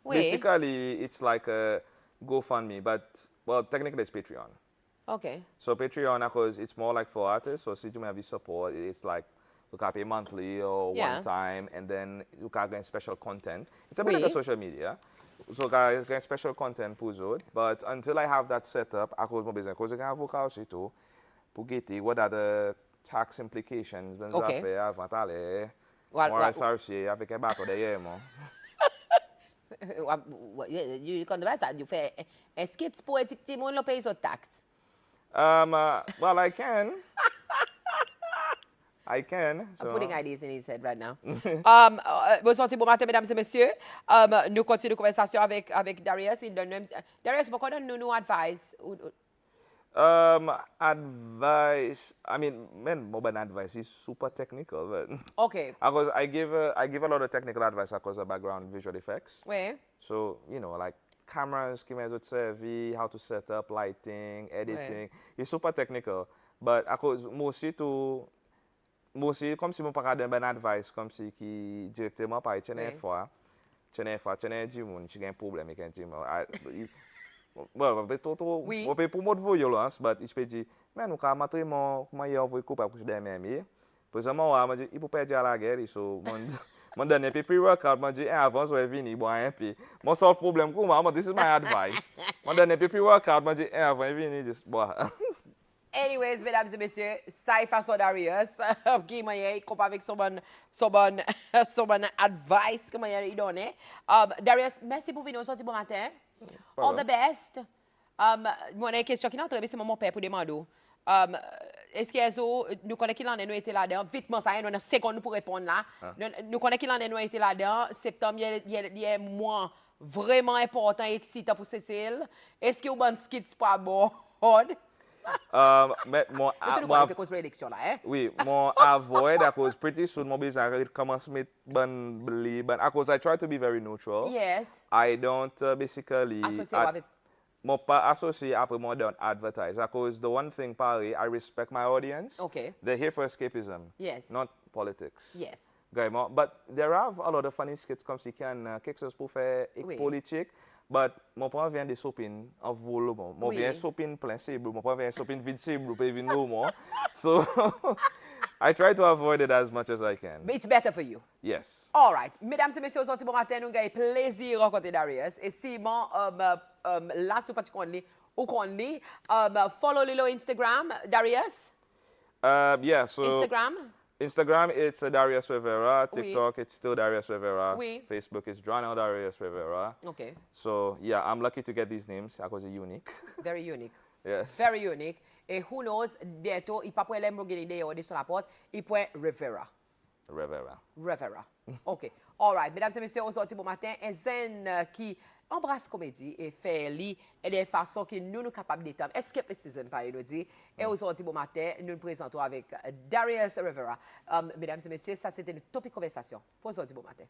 A: Oui.
B: Basically, it's like a GoFundMe, but, well, technically it's Patreon.
A: Okay.
B: So Patreon, because it's more like for artists, so si you have support, it's like you can pay monthly or one time, and then you can get special content. It's a bit like a social media. So you get special content pour eux. But until I have that set up, à cause de mon business, because I can avocat aussi tout, pour guetter what are the tax implications, ben ça fait avant d'aller, moi s'arracher avec un bateau derrière moi.
A: Konversasyon, you fais un skit pour étiqueter mon le pays au taxe.
B: Well, I can. I can. So.
A: I'm putting ideas in his head right now. Bonsoir, bon matin, mesdames et messieurs. Nous continuons la conversation avec Darius. Darius, pourquoi donne-nous advice?
B: Advice. I mean, mobile advice is super technical, but
A: Okay.
B: because I give a lot of technical advice because of background visual effects.
A: Oui.
B: So like cameras, how to set up lighting, editing. It's super technical, but because mostly comme si mon pas donner ben advice comme si qui directement par chaîne fois du monde qui a un problème avec un team. Well, on peut pour mode violence, but il peut dire mais nous quand matrimonio comment il envoie couple pour des mêmes. Pour ça moi il peut pas dire à la guerre, so mon donner puis pre-workout mon dit avant je vais venir boire un peu. Mon seul problème pour moi, this is my advice. Mon donner puis pre-workout mon dit avant venir juste boire.
A: Anyways, mesdames et messieurs, ça est façon Darius, qui m'a compare avec son bon advice que m'a donné. Darius, merci pour venir aujourd'hui bon matin. All the best. Moi, une question qui n'a pas c'est mon père pour demander. Est-ce que nous connaissons qui l'en est, nous été là-dedans? Vitement, ça y est, nous avons une seconde pour répondre là. Nous connaissons qui l'en est, nous été là-dedans. Septembre, il y a un mois vraiment important et excitant pour Cécile. Est-ce que vous avez un skit pas bon?
B: Mais mon oui, mon avoid because pretty soon my business commence with because I try to be very neutral.
A: Yes.
B: I don't basically associate après moi don't advertise because the one thing Paris I respect my audience.
A: Okay.
B: They're here for escapism.
A: Yes.
B: Not politics.
A: Yes.
B: But there are a lot of funny skits comme si can quelque chose pour faire politique. But mon père vient de sopin en volume. Mon vient sopin plein cible. Mon père vient sopin vide cible. Pas even no more. So I try to avoid it as much as I can.
A: But it's better for you.
B: Yes.
A: All right. Mesdames et messieurs, aujourd'hui bon matin, nous avons plaisir de rencontrer Darius. Et si bon, là, si vous ne connaissez pas, follow Lilo Instagram, Darius.
B: Yeah, so Instagram, it's Darius Revera. TikTok, it's still Darius Revera. Facebook is Darius Revera.
A: Okay.
B: So, yeah, I'm lucky to get these names because they're unique.
A: Very unique.
B: Yes.
A: Very unique. Et who knows, bientôt, il ne peut pas Lamborghini de sur la porte, il peut Revera. Revera. OK. All right. Mesdames et messieurs, aujourd'hui, bon matin, un zen qui embrasse comédie et fait lit et des façons que nous sommes capables d'établir. Escapism, par nous dit. Et aujourd'hui, bon matin, nous nous présentons avec Darius Revera. Mesdames et messieurs, ça c'était une Topik Konversasyon. Pour aujourd'hui, bon matin.